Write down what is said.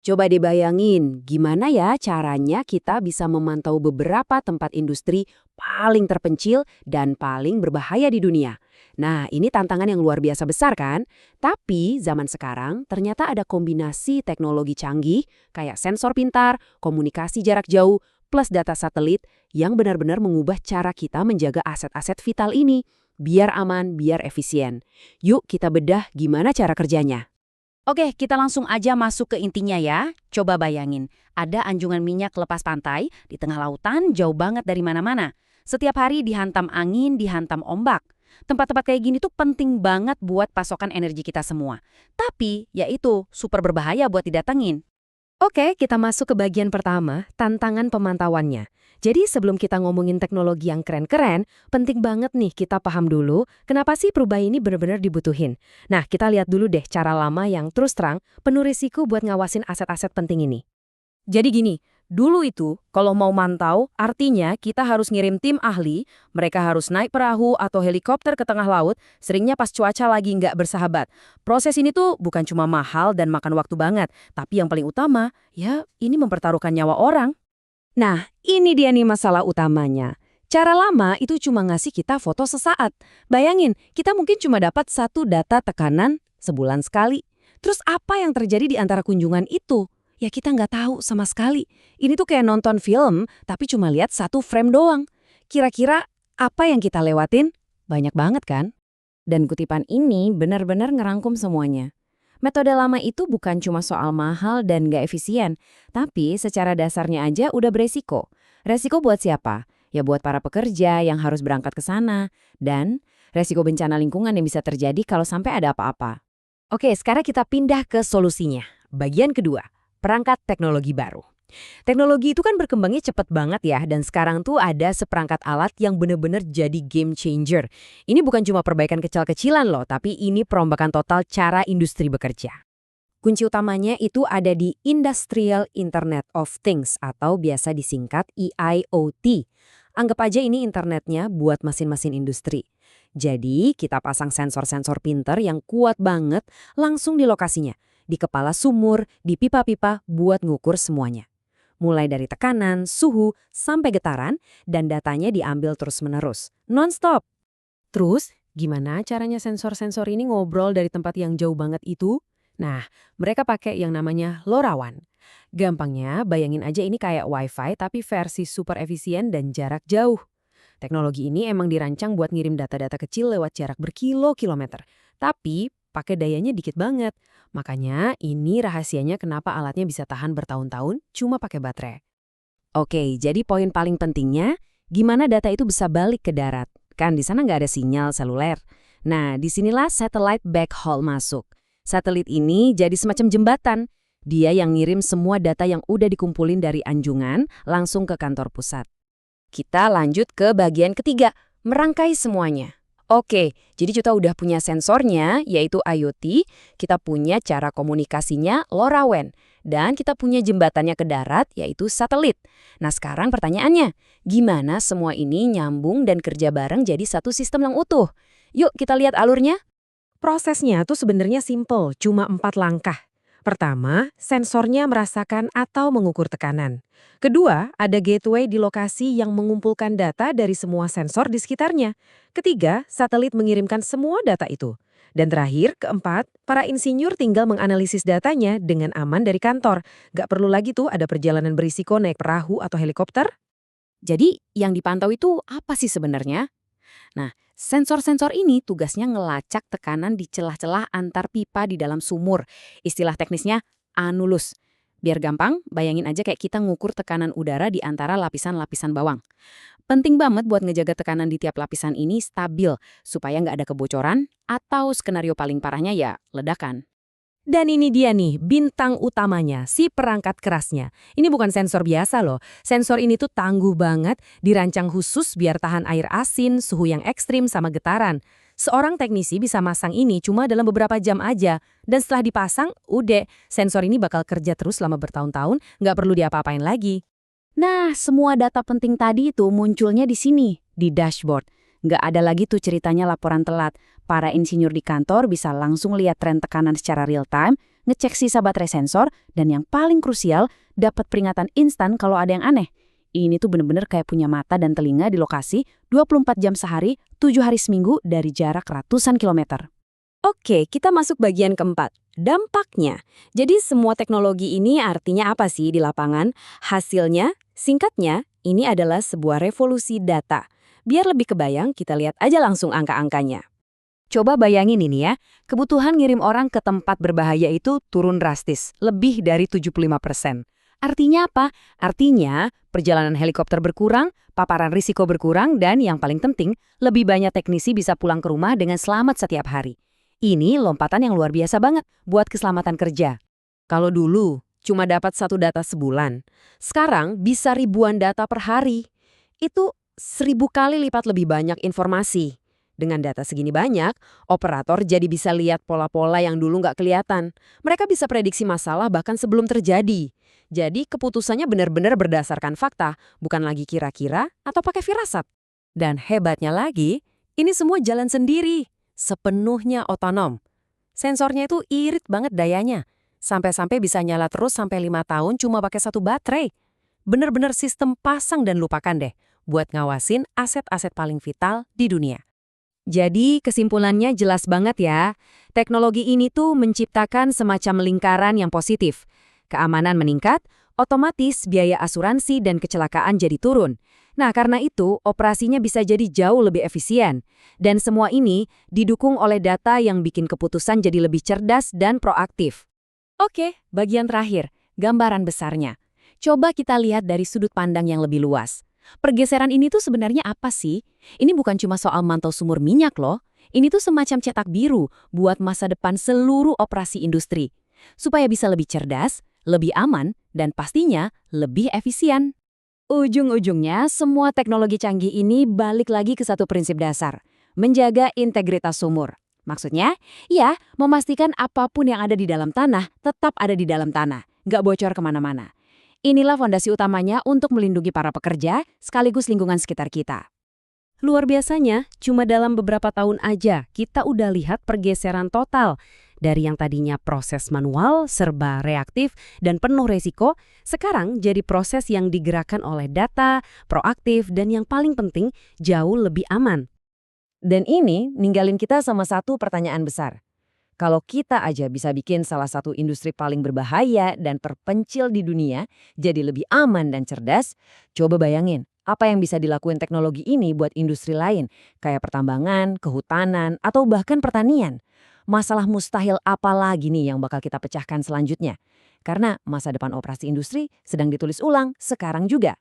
Coba dibayangin, gimana ya caranya kita bisa memantau beberapa tempat industri paling terpencil dan paling berbahaya di dunia. Nah, ini tantangan yang luar biasa besar kan? Tapi zaman sekarang ternyata ada kombinasi teknologi canggih kayak sensor pintar, komunikasi jarak jauh, plus data satelit yang benar-benar mengubah cara kita menjaga aset-aset vital ini. Biar aman, biar efisien. Yuk kita bedah gimana cara kerjanya. Oke, kita langsung aja masuk ke intinya ya. Coba bayangin, ada anjungan minyak lepas pantai di tengah lautan jauh banget dari mana-mana. Setiap hari dihantam angin, dihantam ombak. Tempat-tempat kayak gini tuh penting banget buat pasokan energi kita semua. Tapi, ya itu, super berbahaya buat didatengin. Oke, kita masuk ke bagian pertama, tantangan pemantauannya. Jadi sebelum kita ngomongin teknologi yang keren-keren, penting banget nih kita paham dulu kenapa sih perubahan ini benar-benar dibutuhin. Nah, kita lihat dulu deh cara lama yang terus terang penuh risiko buat ngawasin aset-aset penting ini. Jadi gini, dulu itu kalau mau mantau, artinya kita harus ngirim tim ahli, mereka harus naik perahu atau helikopter ke tengah laut, seringnya pas cuaca lagi nggak bersahabat. Proses ini tuh bukan cuma mahal dan makan waktu banget, tapi yang paling utama, ya ini mempertaruhkan nyawa orang. Nah, ini dia nih masalah utamanya. Cara lama itu cuma ngasih kita foto sesaat. Bayangin, kita mungkin cuma dapat satu data tekanan sebulan sekali. Terus apa yang terjadi di antara kunjungan itu? Ya kita nggak tahu sama sekali. Ini tuh kayak nonton film, tapi cuma lihat satu frame doang. Kira-kira apa yang kita lewatin? Banyak banget kan? Dan kutipan ini benar-benar ngerangkum semuanya. Metode lama itu bukan cuma soal mahal dan nggak efisien, tapi secara dasarnya aja udah beresiko. Resiko buat siapa? Ya buat para pekerja yang harus berangkat ke sana, dan resiko bencana lingkungan yang bisa terjadi kalau sampai ada apa-apa. Oke, sekarang kita pindah ke solusinya. Bagian kedua, perangkat teknologi baru. Teknologi itu kan berkembangnya cepet banget ya, dan sekarang tuh ada seperangkat alat yang bener-bener jadi game changer. Ini bukan cuma perbaikan kecil-kecilan loh, tapi ini perombakan total cara industri bekerja. Kunci utamanya itu ada di Industrial Internet of Things atau biasa disingkat IIoT. Anggap aja ini internetnya buat mesin-mesin industri. Jadi kita pasang sensor-sensor pinter yang kuat banget langsung di lokasinya, di kepala sumur, di pipa-pipa buat ngukur semuanya. Mulai dari tekanan, suhu, sampai getaran, dan datanya diambil terus-menerus, non-stop. Terus, gimana caranya sensor-sensor ini ngobrol dari tempat yang jauh banget itu? Nah, mereka pakai yang namanya LoRaWAN. Gampangnya, bayangin aja ini kayak Wi-Fi tapi versi super efisien dan jarak jauh. Teknologi ini emang dirancang buat ngirim data-data kecil lewat jarak berkilo-kilometer. Tapi, pakai dayanya dikit banget. Makanya ini rahasianya kenapa alatnya bisa tahan bertahun-tahun cuma pakai baterai. Oke, jadi poin paling pentingnya, gimana data itu bisa balik ke darat? Kan di sana nggak ada sinyal seluler. Nah, disinilah satellite backhaul masuk. Satelit ini jadi semacam jembatan. Dia yang ngirim semua data yang udah dikumpulin dari anjungan langsung ke kantor pusat. Kita lanjut ke bagian ketiga, merangkai semuanya. Oke, jadi kita udah punya sensornya, yaitu IoT, kita punya cara komunikasinya LoRaWAN, dan kita punya jembatannya ke darat, yaitu satelit. Nah sekarang pertanyaannya, gimana semua ini nyambung dan kerja bareng jadi satu sistem yang utuh? Yuk kita lihat alurnya. Prosesnya tuh sebenarnya simple, cuma 4 langkah. Pertama, sensornya merasakan atau mengukur tekanan. Kedua, ada gateway di lokasi yang mengumpulkan data dari semua sensor di sekitarnya. Ketiga, satelit mengirimkan semua data itu. Dan terakhir, keempat, para insinyur tinggal menganalisis datanya dengan aman dari kantor. Gak perlu lagi tuh ada perjalanan berisiko naik perahu atau helikopter. Jadi, yang dipantau itu apa sih sebenarnya? Nah, sensor-sensor ini tugasnya ngelacak tekanan di celah-celah antar pipa di dalam sumur. Istilah teknisnya anulus. Biar gampang, bayangin aja kayak kita ngukur tekanan udara di antara lapisan-lapisan bawang. Penting banget buat ngejaga tekanan di tiap lapisan ini stabil, supaya nggak ada kebocoran atau skenario paling parahnya ya ledakan. Dan ini dia nih, bintang utamanya, si perangkat kerasnya. Ini bukan sensor biasa loh. Sensor ini tuh tangguh banget, dirancang khusus biar tahan air asin, suhu yang ekstrim, sama getaran. Seorang teknisi bisa masang ini cuma dalam beberapa jam aja. Dan setelah dipasang, udah, sensor ini bakal kerja terus selama bertahun-tahun, nggak perlu diapa-apain lagi. Nah, semua data penting tadi itu munculnya di sini, di dashboard. Nggak ada lagi tuh ceritanya laporan telat. Para insinyur di kantor bisa langsung lihat tren tekanan secara real time, ngecek sisa baterai sensor, dan yang paling krusial, dapat peringatan instan kalau ada yang aneh. Ini tuh bener-bener kayak punya mata dan telinga di lokasi 24 jam sehari, 7 hari seminggu dari jarak ratusan kilometer. Oke, kita masuk bagian keempat. Dampaknya. Jadi semua teknologi ini artinya apa sih di lapangan? Hasilnya, singkatnya, ini adalah sebuah revolusi data. Biar lebih kebayang, kita lihat aja langsung angka-angkanya. Coba bayangin ini ya, kebutuhan ngirim orang ke tempat berbahaya itu turun drastis, lebih dari 75%. Artinya apa? Artinya perjalanan helikopter berkurang, paparan risiko berkurang, dan yang paling penting, lebih banyak teknisi bisa pulang ke rumah dengan selamat setiap hari. Ini lompatan yang luar biasa banget buat keselamatan kerja. Kalau dulu cuma dapat satu data sebulan, sekarang bisa ribuan data per hari. Itu 1000 kali lipat lebih banyak informasi. Dengan data segini banyak, operator jadi bisa lihat pola-pola yang dulu nggak kelihatan. Mereka bisa prediksi masalah bahkan sebelum terjadi. Jadi keputusannya benar-benar berdasarkan fakta, bukan lagi kira-kira atau pakai firasat. Dan hebatnya lagi, ini semua jalan sendiri. Sepenuhnya otonom. Sensornya itu irit banget dayanya. Sampai-sampai bisa nyala terus sampai 5 tahun cuma pakai satu baterai. Bener-bener sistem pasang dan lupakan deh buat ngawasin aset-aset paling vital di dunia. Jadi kesimpulannya jelas banget ya. Teknologi ini tuh menciptakan semacam lingkaran yang positif. Keamanan meningkat, otomatis biaya asuransi dan kecelakaan jadi turun. Nah, karena itu, operasinya bisa jadi jauh lebih efisien. Dan semua ini didukung oleh data yang bikin keputusan jadi lebih cerdas dan proaktif. Oke, bagian terakhir, gambaran besarnya. Coba kita lihat dari sudut pandang yang lebih luas. Pergeseran ini tuh sebenarnya apa sih? Ini bukan cuma soal mantau sumur minyak loh. Ini tuh semacam cetak biru buat masa depan seluruh operasi industri. Supaya bisa lebih cerdas, lebih aman, dan pastinya lebih efisien. Ujung-ujungnya, semua teknologi canggih ini balik lagi ke satu prinsip dasar, menjaga integritas sumur. Maksudnya, ya, memastikan apapun yang ada di dalam tanah tetap ada di dalam tanah, nggak bocor kemana-mana. Inilah fondasi utamanya untuk melindungi para pekerja sekaligus lingkungan sekitar kita. Luar biasanya, cuma dalam beberapa tahun aja kita udah lihat pergeseran total. Dari yang tadinya proses manual, serba reaktif, dan penuh resiko, sekarang jadi proses yang digerakkan oleh data, proaktif, dan yang paling penting, jauh lebih aman. Dan ini ninggalin kita sama satu pertanyaan besar. Kalau kita aja bisa bikin salah satu industri paling berbahaya dan terpencil di dunia jadi lebih aman dan cerdas, coba bayangin apa yang bisa dilakuin teknologi ini buat industri lain, kayak pertambangan, kehutanan, atau bahkan pertanian. Masalah mustahil apa lagi nih yang bakal kita pecahkan selanjutnya? Karena masa depan operasi industri sedang ditulis ulang sekarang juga.